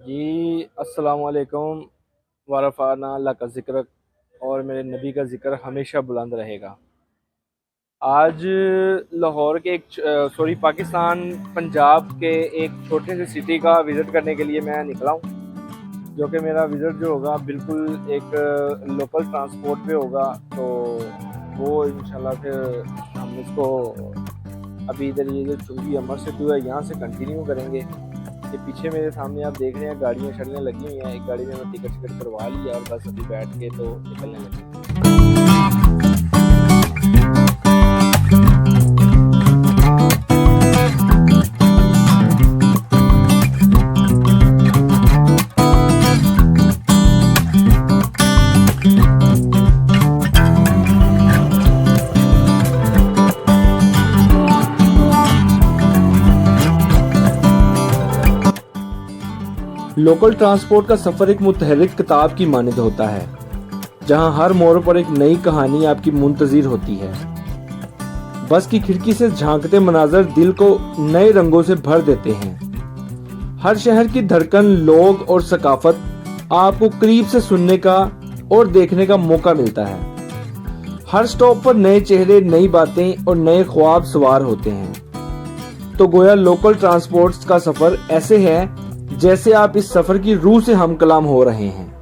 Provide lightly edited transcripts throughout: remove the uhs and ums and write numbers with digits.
जी अस्सलामुअलैकुम वरफ़ाना अल्लाह का ज़िक्र और मेरे नबी का ज़िक्र हमेशा बुलंद रहेगा। आज लाहौर के पाकिस्तान पंजाब के एक छोटे से सिटी का विज़िट करने के लिए मैं निकला हूँ, जो कि मेरा विज़िट जो होगा बिल्कुल एक लोकल ट्रांसपोर्ट पे होगा। तो वो इंशाल्लाह फिर हम इसको अभी इधर ये जो चुंगी अमर से है यहाँ से कंटिन्यू करेंगे। ये पीछे मेरे सामने आप देख रहे हैं गाड़ियाँ शड़ियाँ लगी हुई हैं। एक गाड़ी में मैं टिकट करवा लिया और बस अभी बैठ के तो निकलने लगे। लोकल ट्रांसपोर्ट का सफर एक मुतहर्रिक किताब की मानद होता है, जहां हर मोड़ पर एक नई कहानी आपकी मुंतजिर होती है। बस की खिड़की से झांकते मनाजर दिल को नए रंगों से भर देते हैं। हर शहर की धड़कन, लोग और सकाफत आपको करीब से सुनने का और देखने का मौका मिलता है। हर स्टॉप पर नए चेहरे, नई बातें और नए ख्वाब सवार होते हैं। तो गोया लोकल ट्रांसपोर्ट्स का सफर ऐसे है जैसे आप इस सफर की रूह से हम कलाम हो रहे हैं।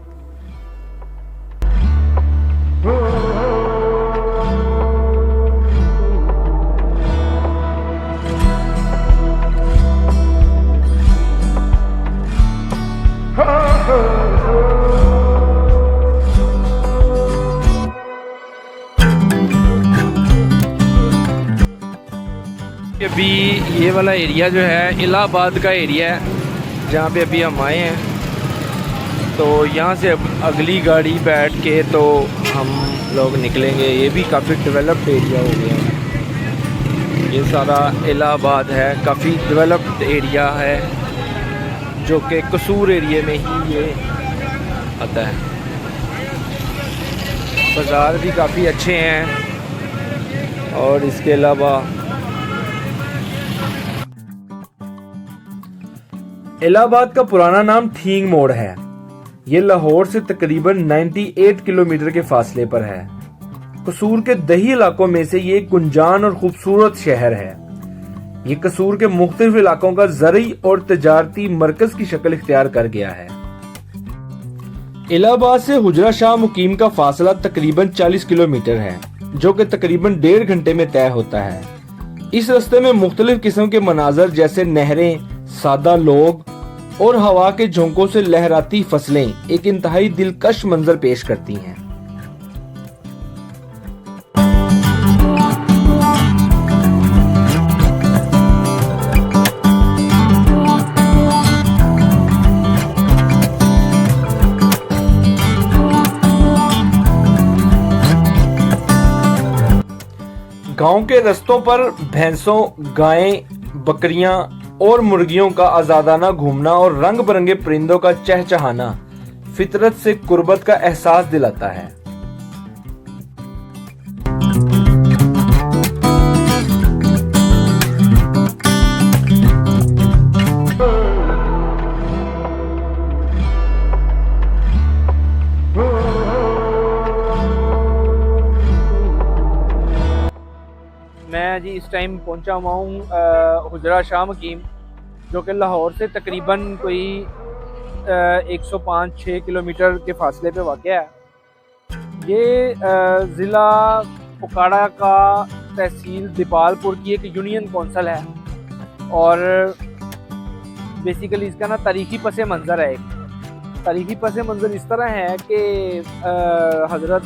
अभी ये वाला एरिया जो है इलाहाबाद का एरिया है, जहाँ पे अभी हम आए हैं। तो यहाँ से अब अगली गाड़ी बैठ के तो हम लोग निकलेंगे। ये भी काफ़ी डेवलप्ड एरिया हो गया है। ये सारा इलाहाबाद है, काफ़ी डेवलप्ड एरिया है, जो कि कसूर एरिया में ही ये आता है। बाज़ार भी काफ़ी अच्छे हैं और इसके अलावा इलाहाबाद का पुराना नाम थींग मोड़ है। ये लाहौर से तकरीबन 98 किलोमीटर के फासले पर है। कसूर के दही इलाकों में से ये एक गुंजान और खूबसूरत शहर है। ये कसूर के मुख्तलिफ इलाकों का ज़रई और तजारती मरकज की शक्ल इख्तियार कर गया है। इलाहाबाद से हुजरा शाह मुकीम का फासला तकरीबन 40 किलोमीटर है, जो कि तकरीबन 1.5 घंटे में तय होता है। इस रास्ते में मुख्तलिफ किस्म के मनाजर जैसे नहरें, सादा लोग और हवा के झोंकों से लहराती फसलें एक इंतहाई दिलकश मंजर पेश करती हैं। गांव के रास्तों पर भैंसों, गायें, बकरियां और मुर्गियों का आजादाना घूमना और रंग बिरंगे परिंदों का चहचहाना फितरत से कुर्बत का एहसास दिलाता है। मैं जी इस टाइम पहुंचा हुआ हूँ हुजरा शाह मुकीम, जो कि लाहौर से तकरीबन कोई 105-6 किलोमीटर के फासले पे वाक़या है। ये ज़िला पुकाड़ा का तहसील दीपालपुर की एक यूनियन कौंसल है और बेसिकली इसका ना तारीख़ी पस मंज़र है। एक तारीख़ी पस मंज़र इस तरह है कि हज़रत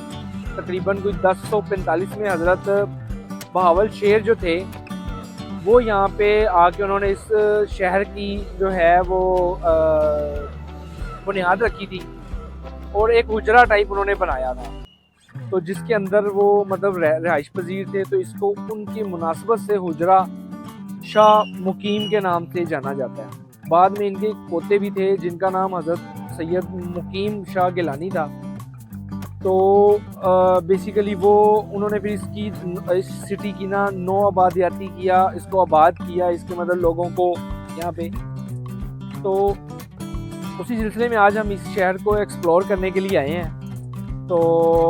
तकरीबन कोई 1045 में हज़रत बहावल शेर जो थे वो यहाँ पे आके उन्होंने इस शहर की जो है वो बुनियाद रखी थी और एक हुजरा टाइप उन्होंने बनाया था, तो जिसके अंदर वो मतलब रिहाइश पजीर थे। तो इसको उनकी मुनासबत से हुजरा शाह मुकीम के नाम से जाना जाता है। बाद में इनके पोते भी थे जिनका नाम हज़रत सैयद मुकीम शाह गिलानी था। तो बेसिकली वो उन्होंने फिर इस सिटी की ना नौ आबादियाती किया, इसको आबाद किया, इसके मतलब लोगों को यहाँ पे। तो उसी सिलसिले में आज हम इस शहर को एक्सप्लोर करने के लिए आए हैं। तो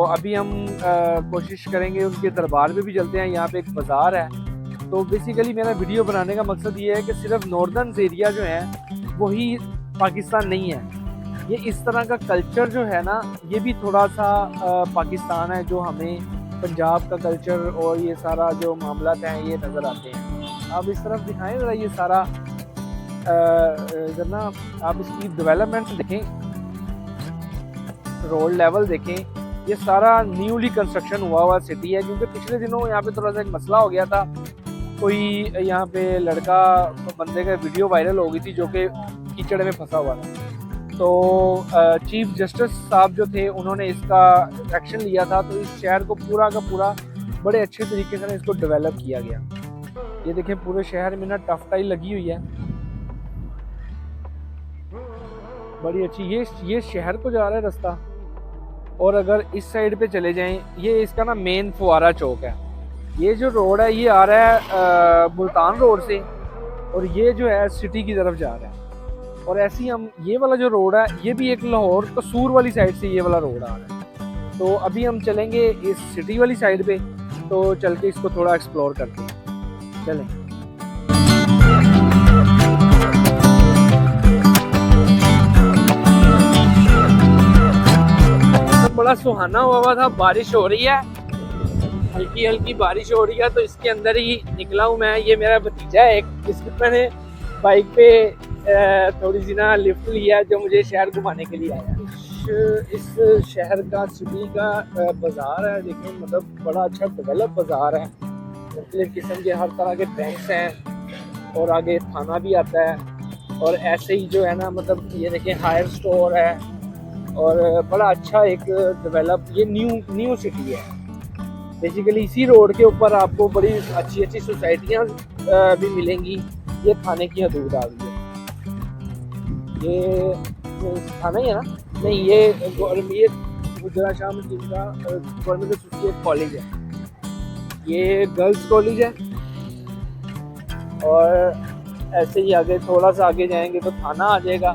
अभी हम कोशिश करेंगे, उनके दरबार में भी चलते हैं। यहाँ पे एक बाज़ार है। तो बेसिकली मेरा वीडियो बनाने का मकसद ये है कि सिर्फ नॉर्दर्न एरिया जो है वही पाकिस्तान नहीं है, ये इस तरह का कल्चर जो है ना, ये भी थोड़ा सा पाकिस्तान है, जो हमें पंजाब का कल्चर और ये सारा जो मामलात हैं ये नज़र आते हैं। आप इस तरफ दिखाएं ज़रा, ये सारा इधर ना आप इसकी डेवलपमेंट देखें, रोड लेवल देखें, ये सारा न्यूली कंस्ट्रक्शन हुआ सिटी है। क्योंकि पिछले दिनों यहाँ पे थोड़ा सा एक मसला हो गया था, कोई यहाँ पे लड़का बंदे का वीडियो वायरल हो गई थी जो कि कीचड़ में फंसा हुआ था। तो चीफ जस्टिस साहब जो थे उन्होंने इसका एक्शन लिया था, तो इस शहर को पूरा का पूरा बड़े अच्छे तरीके से इसको डेवलप किया गया। ये देखें पूरे शहर में ना टफ टाइल लगी हुई है, बड़ी अच्छी। ये शहर को जा रहा है रास्ता। और अगर इस साइड पे चले जाएं, ये इसका ना मेन फुआरा चौक है। ये जो रोड है ये आ रहा है मुल्तान रोड से, और ये जो है सिटी की तरफ जा रहा है। और ऐसे ही हम ये वाला जो रोड है ये भी एक लाहौर कसूर वाली साइड से ये वाला रोड आ रहा है। तो अभी हम चलेंगे इस सिटी वाली साइड पे, तो चल के इसको थोड़ा एक्सप्लोर करते हैं। चलें। बड़ा सुहाना हुआ था, बारिश हो रही है, हल्की हल्की बारिश हो रही है। तो इसके अंदर ही निकला हूँ मैं। ये मेरा भतीजा है एक, जिसको मैंने बाइक पे थोड़ी सी ना लिफ्ट लिया, जो मुझे शहर घुमाने के लिए आया। इस शहर का सिटी का बाज़ार है, देखें मतलब बड़ा अच्छा डेवलप बाज़ार है। मुख्तलिफ किस्म के हर तरह के बैंक्स हैं, और आगे थाना भी आता है। और ऐसे ही जो है ना, मतलब ये देखें हायर स्टोर है, और बड़ा अच्छा एक डेवलप, ये न्यू सिटी है। बेसिकली इसी रोड के ऊपर आपको बड़ी अच्छी अच्छी सोसाइटियाँ भी मिलेंगी। ये थाने की हदूद आ गई है। ये थाना ही है ना? नहीं, ये गुजरा शाह मस्जिद का गवर्नमेंट एसोसिएट कॉलेज है। ये गर्ल्स कॉलेज है। और ऐसे ही आगे थोड़ा सा आगे जाएंगे तो थाना आ जाएगा।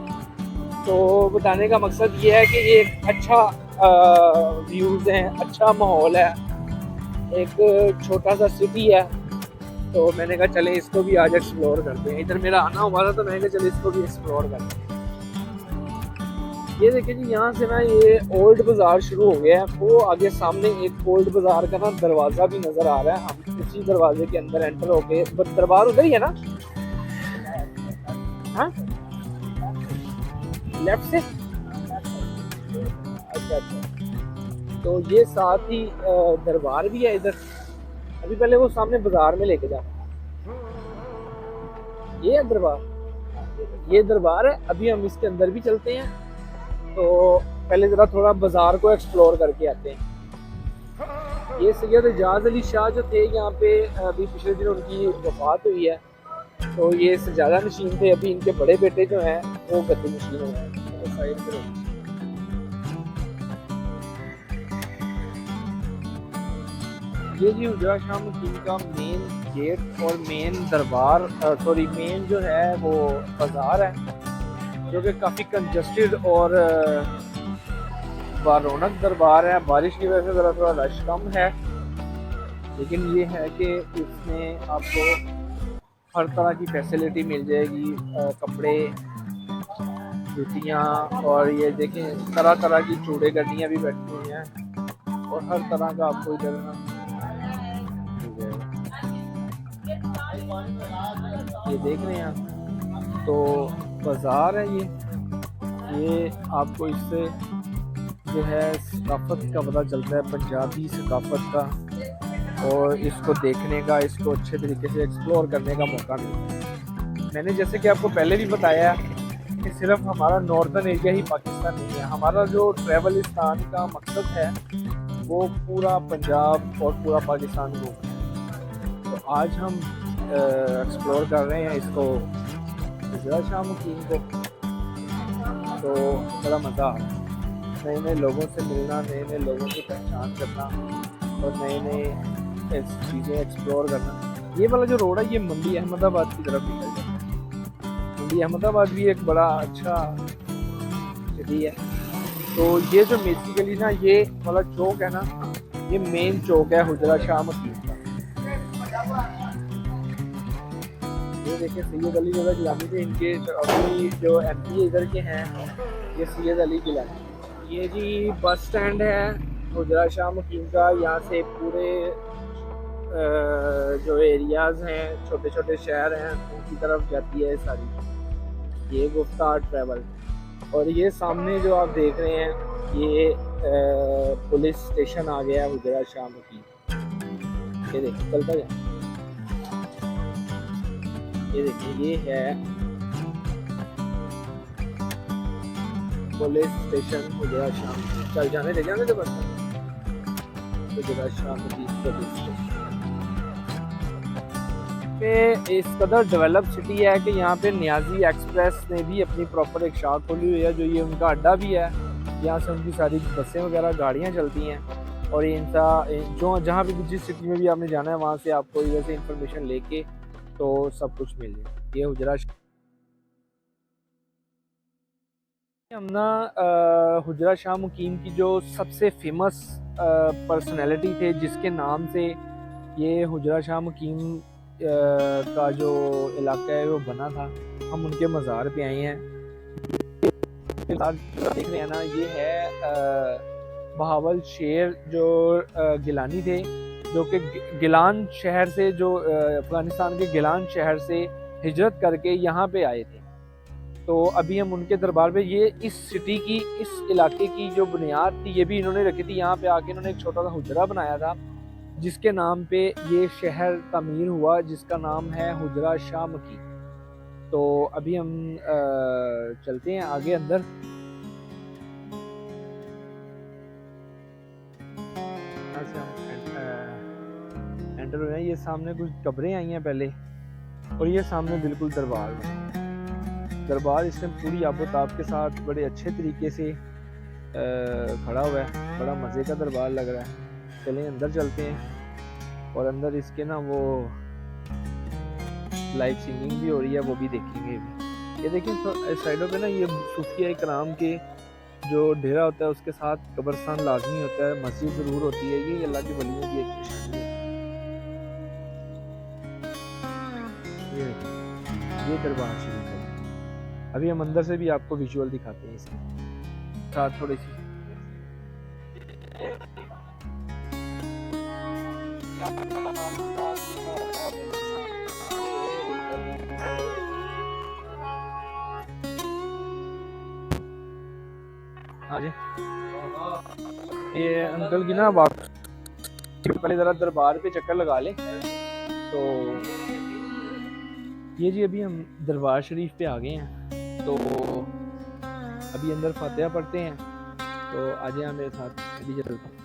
तो बताने का मकसद ये है कि ये एक अच्छा व्यूज़ हैं, अच्छा माहौल है, एक छोटा सा सिटी है। तो मैंने कहा चले इसको भी आज एक्सप्लोर करते हैं। इधर मेरा आना हुआ था तो मैंने कहा चले इसको भी एक्सप्लोर करते हैं। ये देखिए जी, यहाँ से ना ये ओल्ड बाज़ार शुरू हो गया है। वो आगे सामने एक ओल्ड बाज़ार का ना दरवाज़ा भी नज़र आ रहा है। हम उसी दरवाजे के अंदर एंटर होके, दरबार उधर ही है ना? हाँ, लेफ्ट से। अच्छा। तो ये साथ ही दरबार भी है इधर। अभी पहले वो सामने बाजार में लेके जा। ये है दरबार, ये दरबार है। अभी हम इसके अंदर भी चलते हैं। तो पहले ज़रा थोड़ा बाजार को एक्सप्लोर करके आते हैं। ये सैयद एजाज अली शाह जो थे यहाँ पे, अभी पिछले दिन उनकी वफात हुई है। तो ये सजादा नशीन थे। अभी इनके बड़े बेटे जो हैं वो गद्दी नशीन हो गए। तो साइड पे ये जी गुजरा शाह मस्जिद का मेन गेट और मेन दरबार, मेन जो है वो बाज़ार है, जो कि काफ़ी कंजस्टेड और बारौनक दरबार है। बारिश की वजह से ज़रा थोड़ा रश कम है, लेकिन ये है कि इसमें आपको हर तरह की फैसिलिटी मिल जाएगी। कपड़े, जूतियाँ, और ये देखें तरह तरह की चूड़े गड्डियाँ भी बैठी हुई हैं, और हर तरह का आपको इधर ना मिल जाएगा। ये देख रहे हैं आप, तो बाज़ार है ये आपको इससे जो है सकाफ़त का पता चलता है, पंजाबी सकाफ़त का, और इसको देखने का, इसको अच्छे तरीके से एक्सप्लोर करने का मौका मिलता है। मैंने जैसे कि आपको पहले भी बताया कि सिर्फ हमारा नॉर्दर्न एरिया ही पाकिस्तान नहीं है। हमारा जो ट्रैवलिस्तान का मकसद है वो पूरा पंजाब और पूरा पाकिस्तान घूमना है। तो आज हम एक्सप्लोर कर रहे हैं इसको, गुजरा शाह मस्जिद को। तो बड़ा मज़ा आ रहा है, नए नए लोगों से मिलना, नए नए लोगों की पहचान करना, और नए नए चीज़ें एक्सप्लोर करना। ये वाला जो रोड है ये मंडी अहमदाबाद की तरफ निकल जाता है। मंडी अहमदाबाद भी एक बड़ा अच्छा सिटी है। तो ये जो मेसी गली ना, ये वाला चौक है ना, ये मेन चौक है हुजरा शाह मकीम का। ये देखिए सैयद अली रज़ा गिलानी थे, इनके अभी जो एमपी इधर के हैं ये सैयद अली गिलानी। ये जी बस स्टैंड है हुजरा शाह मकीम का। यहाँ से पूरे जो एरियाज़ हैं, छोटे छोटे शहर हैं, उनकी तरफ जाती है सारी ये गुफ्तार ट्रैवल। और ये सामने जो आप देख रहे हैं ये पुलिस स्टेशन आ गया है हुजरा शाह मकीम। ये देखिए चलता जाए, ये देखिए ये है पुलिस स्टेशन हुजरा शाह मकीम। चल जाने दे बस हुजरा शाह मकीम पुलिस स्टेशन पे। इस कदर डेवलप सिटी है कि यहाँ पे नियाजी एक्सप्रेस ने भी अपनी प्रॉपर एक शाख खोली हुई है, जो ये उनका अड्डा भी है। यहाँ से उनकी सारी बसें वगैरह गाड़ियाँ चलती हैं। और इनका जो जहाँ भी जिस सिटी में भी आपने जाना है वहाँ से आपको इधर से इंफॉर्मेशन लेके तो सब कुछ मिल जाए। ये हुजरा हम ना हुजरा शाह मुकीम की जो सबसे फेमस पर्सनैलिटी थे जिसके नाम से ये हुजरा शाह मुकीम का जो इलाका है वो बना था, हम उनके मज़ार पे आए हैं। देख रहे हैं ना, ये है बहावल शेर जो गिलानी थे, जो कि गिलान शहर से, जो अफ़गानिस्तान के गिलान शहर से हिजरत करके यहाँ पे आए थे। तो अभी हम उनके दरबार पे, ये इस सिटी की, इस इलाके की जो बुनियाद थी ये भी इन्होंने रखी थी। यहाँ पे आके इन्होंने एक छोटा सा हुजरा बनाया था जिसके नाम पे ये शहर तमीर हुआ, जिसका नाम है हुजरा शाह मकीम। तो अभी हम चलते हैं आगे अंदर। यहाँ से हम एंटर हुए हैं। ये सामने कुछ कब्रें आई हैं पहले, और ये सामने बिल्कुल दरबार इसमें पूरी आबोताब के साथ बड़े अच्छे तरीके से खड़ा हुआ है। बड़ा मज़े का दरबार लग रहा है। चलें अंदर चलते हैं, और अंदर इसके ना वो लाइव सिंगिंग भी हो रही है, वो भी देखेंगे। ये देखिए साइडों पे ना ये सूफिया इकराम के जो डेरा होता है उसके साथ कब्रिस्तान लाजमी होता है, मस्जिद ज़रूर होती है। ये अल्लाह की वलियों की एक निशानी है। ये दरबार शरीफ है। अभी हम अंदर से भी आपको विजुअल दिखाते हैं इसके साथ थोड़ी सी। ये अंकल की ना पहले ज़रा दरबार पे चक्कर लगा ले। तो ये जी अभी हम दरबार शरीफ पे आ गए हैं, तो अभी अंदर फातिहा पढ़ते हैं। तो आ जाए मेरे साथ, अभी चलते हैं।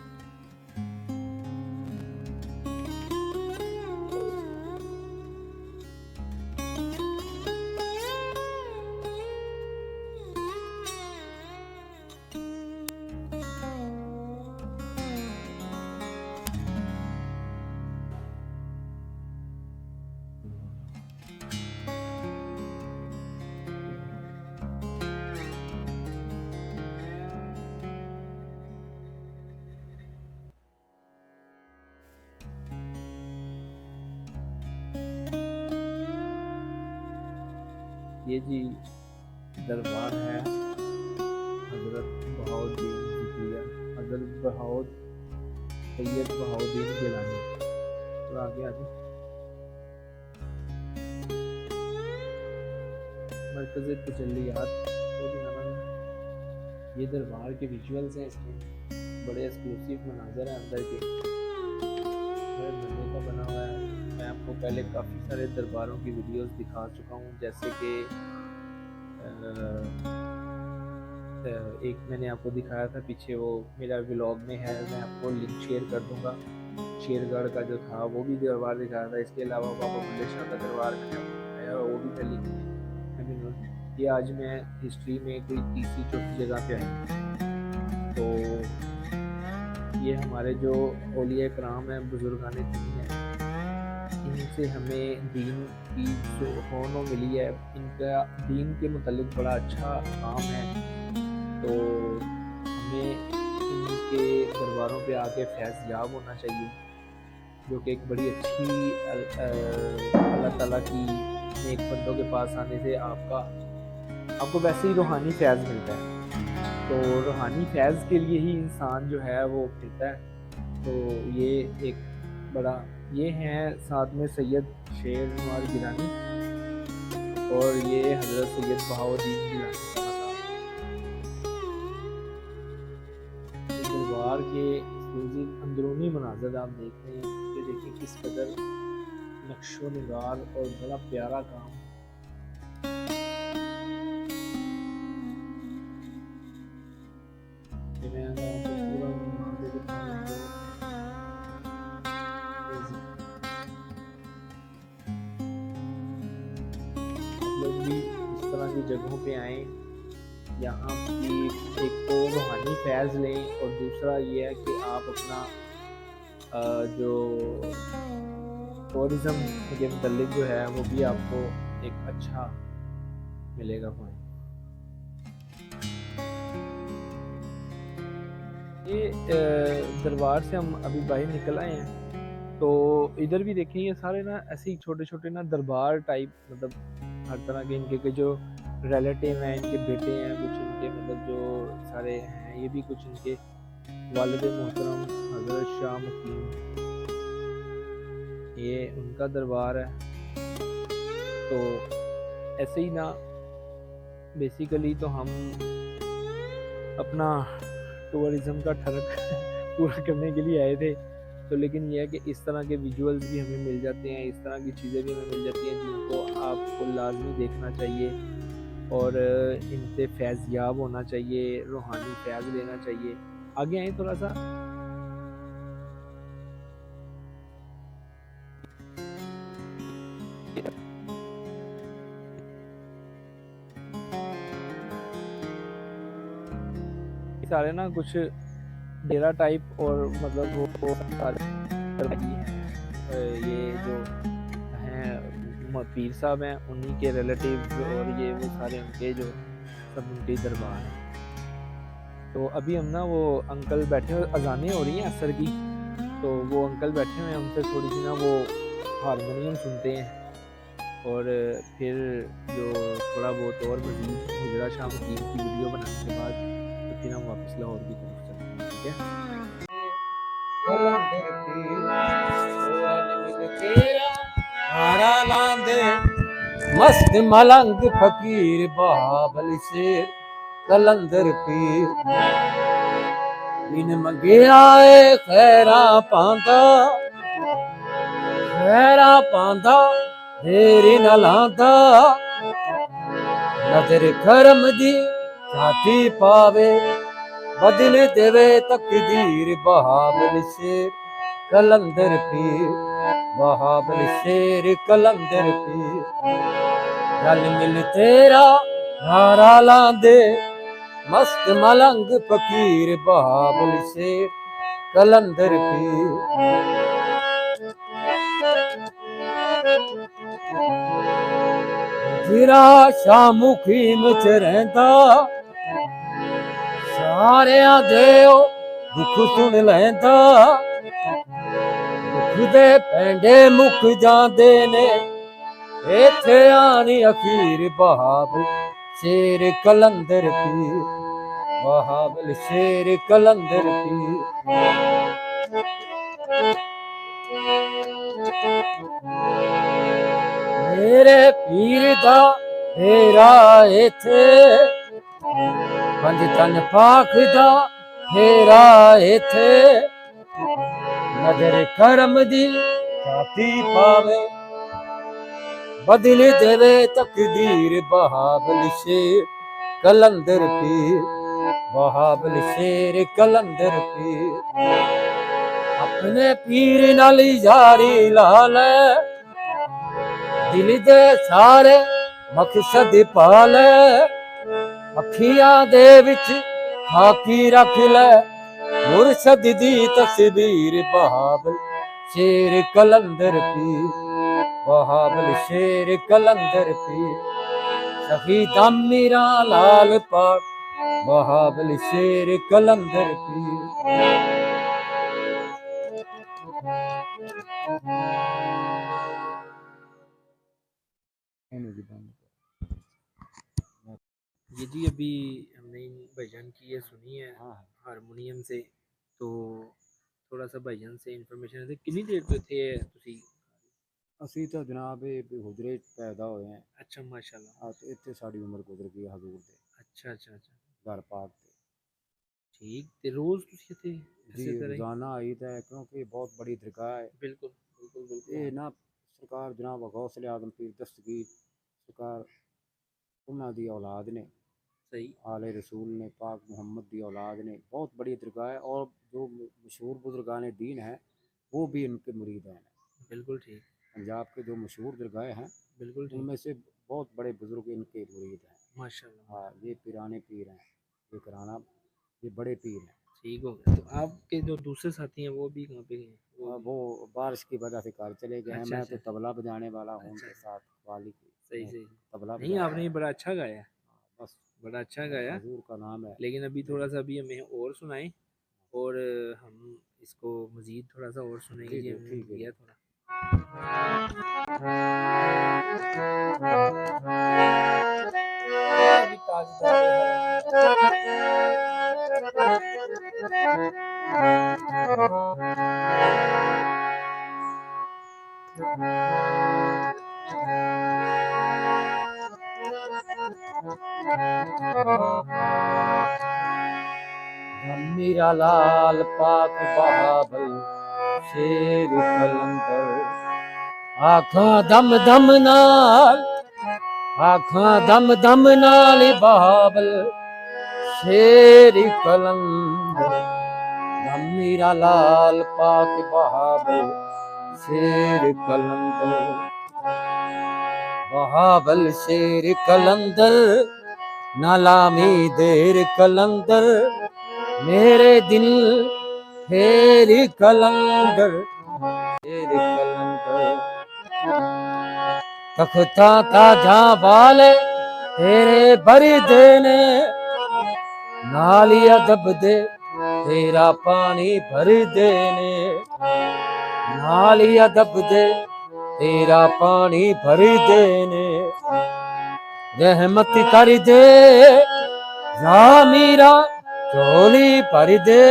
ये जी दरबार है हजरत बहाउद्दीन ज़िक्रिया, हजरत सैयद बहाउद्दीन गिलानी। तो आगे मरकज़ तजल्लियात वो दिखाना है। ये दरबार के विजुअल्स हैं, इसके बड़े एक्सक्लूसिव मनाज़र हैं अंदर के, बड़े मज़े का बना हुआ है। मैं आपको पहले काफ़ी सारे दरबारों की वीडियोस दिखा चुका हूँ, जैसे कि एक मैंने आपको दिखाया था पीछे, वो मेरा व्लॉग में है, मैं आपको लिंक शेयर कर दूँगा। शेरगढ़ का जो था वो भी दरबार दिखाया था। इसके अलावा बाबा बुल्ले शाह का दरबार मैंने आपको दिखाया, वो भी मैं लिंक में। ये आज मैं हिस्ट्री में कोई तीसरी चौथी जगह पे आई। तो ये हमारे जो औलिया कराम हैं, बुजुर्गान दीन हैं, इनसे हमें दीन की जो होनो मिली है, इनका दीन के मुतालिक बड़ा अच्छा काम है। तो दरबारों पे आके फैज़ याब होना चाहिए, जो कि एक बड़ी अच्छी अल्लाह ताला की नेक बंदों के पास आने से आपको वैसे ही रूहानी फैज़ मिलता है। तो रूहानी फैज़ के लिए ही इंसान जो है वो फिरता है। तो ये एक बड़ा ये हैं साथ में सैयद शेर नवाज़ गिलानी और ये हज़रत सैयद बहाउद्दीन गिलानी दरबार के अंदरूनी मनाज़र आप देख रहे हैं कि देखिए किस कदर नक्शो निगार और बड़ा प्यारा काम। मैं आपको पूरा मनाज़र दिखाऊं तो आप लोग भी इस तरह की जगहों पे आएँ, यहाँ की एक तो रूहानी फैज़ लें और दूसरा ये है कि आप अपना जो टूरिज़्म के मतलब जो है वो भी आपको एक अच्छा मिलेगा पॉइंट। ये दरबार से हम अभी बाहर निकल आए हैं, तो इधर भी देखें ये सारे ना ऐसे ही छोटे छोटे ना दरबार टाइप, मतलब हर तरह के इनके जो रिलेटिव हैं, इनके बेटे हैं, कुछ इनके मतलब जो सारे हैं, ये भी कुछ इनके वालिद मोहतरम हज़रत शाह मुकीम, ये उनका दरबार है। तो ऐसे ही ना बेसिकली तो हम अपना टूरिज़्म का ठरक पूरा करने के लिए आए थे, तो लेकिन यह है कि इस तरह के विजुअल्स भी हमें मिल जाते हैं, इस तरह की चीज़ें भी हमें मिल जाती हैं जिनको आपको लाजमी देखना चाहिए और इनसे फैज़ याब होना चाहिए, रूहानी फैज़ लेना चाहिए। आगे आए थोड़ा सा। सारे ना कुछ डेरा टाइप और मतलब वो सारे ये जो हैं पीर साहब हैं उन्हीं के रिलेटिव और ये वो सारे उनके जो सब उनके दरबार हैं। तो अभी हम ना वो अंकल बैठे हुए, अजानें हो रही हैं असर की, तो वो अंकल बैठे हुए हैं, उनसे थोड़ी सी ना वो हारमोनियम सुनते हैं और फिर जो थोड़ा बहुत और मज़ीद गुजरा शाह मुकीम की वीडियो बनाने के बाद तो फिर हम वापस लाहौर की तरफ चलते हैं। ठीक है। मस्त मलंग फकीर बहाबल शेर कलंदर पीर बिन मंगिया खैरा पांदा देरी न लांदा नजर करम दी छाती पावे बदल देवे तकदीर बहाबल शेर कलंदर पीर बहाबल शेर कलंदर पीर गल मिल तेरा हारा लांदे मस्त मलंग फकीर बहाबल शेर कलंदर पीर जिरा शामुखी मुच रहंदा सारिया दे दुख सुन लैंदा दुख दे पैंडे मुक जांदे ने इत्थे आनी अखीर बहाबल शेर कलंदर पीर बहाबल शेर कलंदर पीर मेरे पीर दा फेरा इत्थे पंज तन पाख दा फेरा इत्थे नजर करम दी छाती पावे बदल देवे तकदीर बहाबल शेर कलंदर पीर बहाबल शेर कलंदर पीर अपने पीर नाल यारी लाल दिल दे सारे मकसद पाल अखियां दे विच खाकी रख ले मुर्शद दी तस्वीर बहाबल शेर कलंदर पीर बहाबल शेर कलंदर पीर शहीदा मीरा लाल पाक बहाबल शेर कलंदर पीर ये जी अभी हमने इन भाईजान की ये सुनी है हाँ हारमोनियम से, तो थोड़ा सा भाईजान से इन्फॉर्मेशन है कितनी देर तो थे ਤੁਸੀਂ ਅਸੀਂ ਤਾਂ ਜਨਾਬ ਇਹ ਹੁਜਰੇ 'ਚ ਪੈਦਾ ਹੋਏ ਹਾਂ। अच्छा माशाल्लाह। ਤੇ ਇੱਥੇ ਸਾਡੀ ਉਮਰ ਗੁਜ਼ਰ ਗਈ ਹਜ਼ੂਰ ਦੇ अच्छा अच्छा अच्छा ਘਰ ਪਾਕ ਤੇ। ठीक ते रोज ਤੁਸੀਂ ਇੱਥੇ ਜੀ ਇਸੇ ਤਰ੍ਹਾਂ ਹੀ ਰੋਜ਼ਾਨਾ ਆਈਦਾ ਹੈ ਕਿਉਂਕਿ ਇਹ ਬਹੁਤ ਬੜੀ ਦਰਗਾਹ ਹੈ। ਬਿਲकुल बिल्कुल बिल्कुल ਇਹ ਨਾ ਸਰਕਾਰ ਜਨਾਬ ਗੌਸਲੇ ਆਜ਼ਮ ਪੀਰ ਦस्तगीर ਸਰਕਾਰ ਉਹਨਾਂ ਦੀ औलाद ने, सही आले रसूल ने, पाक मोहम्मद की औलाद ने। बहुत बड़ी दरगाह है और जो मशहूर बुजुर्गान दीन है वो भी इनके मुरीद हैं। बिल्कुल ठीक पंजाब के जो मशहूर दरगाहें हैं बिल्कुल ठीक उनमें से बहुत बड़े बुजुर्ग इनके मुरीद हैं। माशाल्लाह हाँ, ये पिराने पीर हैं, ये कराना, ये बड़े पीर हैं। ठीक हो गया। तो आपके जो दूसरे साथी हैं वो भी कहाँ पे हैं वो बारिश की वजह से घर चले गए हैं। अच्छा मैं अच्छा तो तबला बजाने वाला हूँ अच्छा उनके साथ वाली सही में सही तबला नहीं बजाता आपने ये बड़ा अच्छा गाया है, हूँ। बस बड़ा अच्छा गाया, हजूर का नाम है। लेकिन अभी थोड़ा सा अभी हमें और सुनाएं और हम इसको मज़ीद थोड़ा सा और सुनेंगे जी जी जी हमने ठीक है। लिया थोड़ा अभी मेरा लाल पाक बहाबल शेर कलंदर आखा दम दम नाल, आखा दम दम नाल बहाबल शेर कलंदर। दम मेरा लाल पाक बहाबल शेर कलंदर, बहाबल शेर कलंदर नालामी देर कलंदर। मेरे दिल फेर कलंदर, फेर कलंदर। तख्ता ताजा वाले तेरे बरी देने, नाली अदब दे तेरा पानी भर देने, नाली अदब दे तेरा पानी भर देने। रहमत कर दे या मीरा झोली भर दे,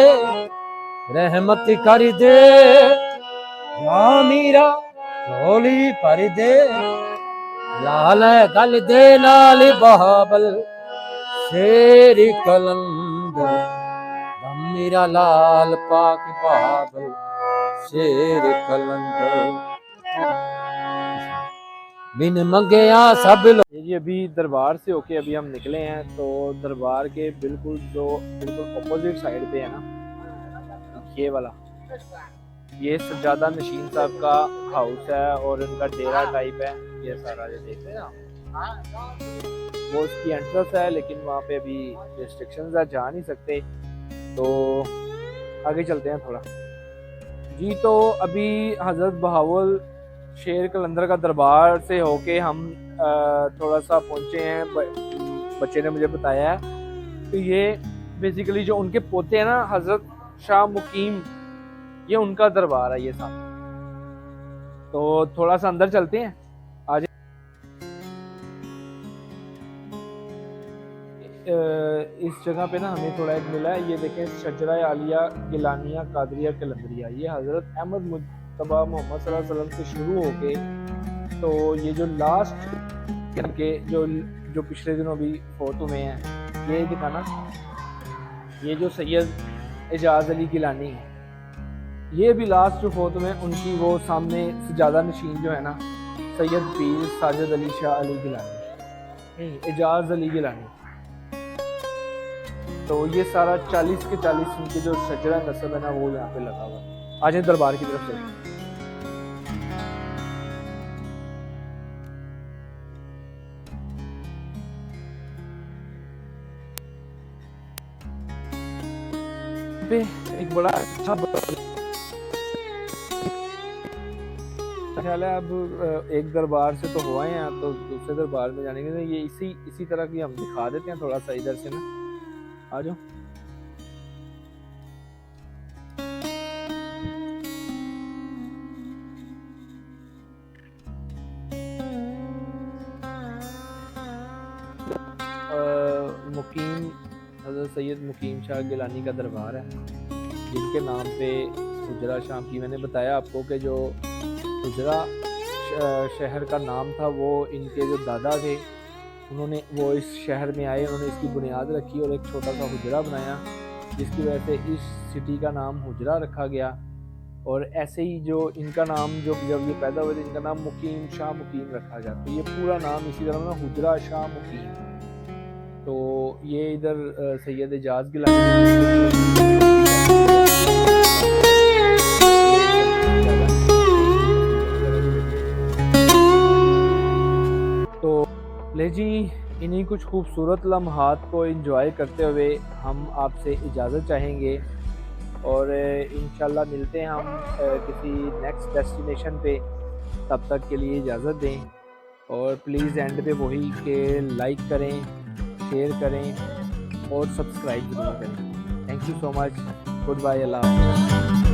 रहमत कर दे या मीरा झोली भर दे। लाल गल दे नाल बहाबल शेर कलंदर। दम मेरा लाल पाक बहाबल शेर कलंदर। बिन मंगया सब ये जी अभी दरबार से होके अभी हम निकले हैं, तो दरबार के बिल्कुल अपोजिट साइड पे है ना ये वाला, ये सज्जादा नशीन साहब का हाउस है और इनका डेरा टाइप है। ये सारा जो देख रहे हैं आप वो उसकी एंट्रेंस है, लेकिन वहाँ पे अभी रिस्ट्रिक्शंस है, जा नहीं सकते, तो आगे चलते हैं थोड़ा जी। तो अभी हज़रत बहावल शेर कलंदर का दरबार से होके हम थोड़ा सा पहुँचे हैं। बच्चे ने मुझे बताया है तो ये बेसिकली जो उनके पोते हैं ना हज़रत शाह मुकीम, ये उनका दरबार है ये साथ। तो थोड़ा सा अंदर चलते हैं आज। इस जगह पे ना हमें थोड़ा एक मिला है, ये देखें शजरा आलिया गिलानिया कादरिया कलंदरिया। ये हज़रत अहमद मुज्तबा मोहम्मद सल्लल्लाहु अलैहि वसल्लम से शुरू होके तो ये जो लास्ट के जो पिछले दिनों भी फोत हुए हैं, ये दिखाना, ये जो सैयद एजाज अली गिलानी है, ये भी लास्ट जो फोत हुए हैं उनकी वो सामने सजादा नशीन जो है ना सैयद पीर साजिद अली शाह अली गिलानी, एजाज अली गिलानी। तो ये सारा 40 के 40 उनके जो शजरा नस्ब है ना वो यहाँ पे लगा हुआ है। आज दरबार की तरफ से पे एक बड़ा अच्छा ख्याल है। अब एक दरबार से तो हुआ है, तो दूसरे दरबार में जाने के लिए ये इसी तरह की हम दिखा देते हैं थोड़ा सा इधर से ना। आ जाओ। हज़रत सैयद मुकीम शाह गिलानी का दरबार है, जिनके नाम पे हुजरा शाम की, मैंने बताया आपको कि जो हुजरा शहर का नाम था वो इनके जो दादा थे उन्होंने वो इस शहर में आए, उन्होंने इसकी बुनियाद रखी और एक छोटा सा हुजरा बनाया, जिसकी वजह से इस सिटी का नाम हुजरा रखा गया। और ऐसे ही जो इनका नाम जो जब ये पैदा हुए थे इनका नाम मुकीम शाह मुकीम रखा गया, तो ये पूरा नाम इसी तरह ना हुजरा शाह मुकीम। तो ये इधर सैयद एजाज तो ले जी, इन्हीं कुछ खूबसूरत लम्हात को एंजॉय करते हुए हम आपसे इजाज़त चाहेंगे और इंशाल्लाह मिलते हैं हम किसी नेक्स्ट डेस्टिनेशन पे। तब तक के लिए इजाज़त दें और प्लीज़ एंड पे वही के लाइक करें, शेयर करें और सब्सक्राइब ज़रूर करें। Thank you so much. Good bye, अल्लाह हाफ़िज़।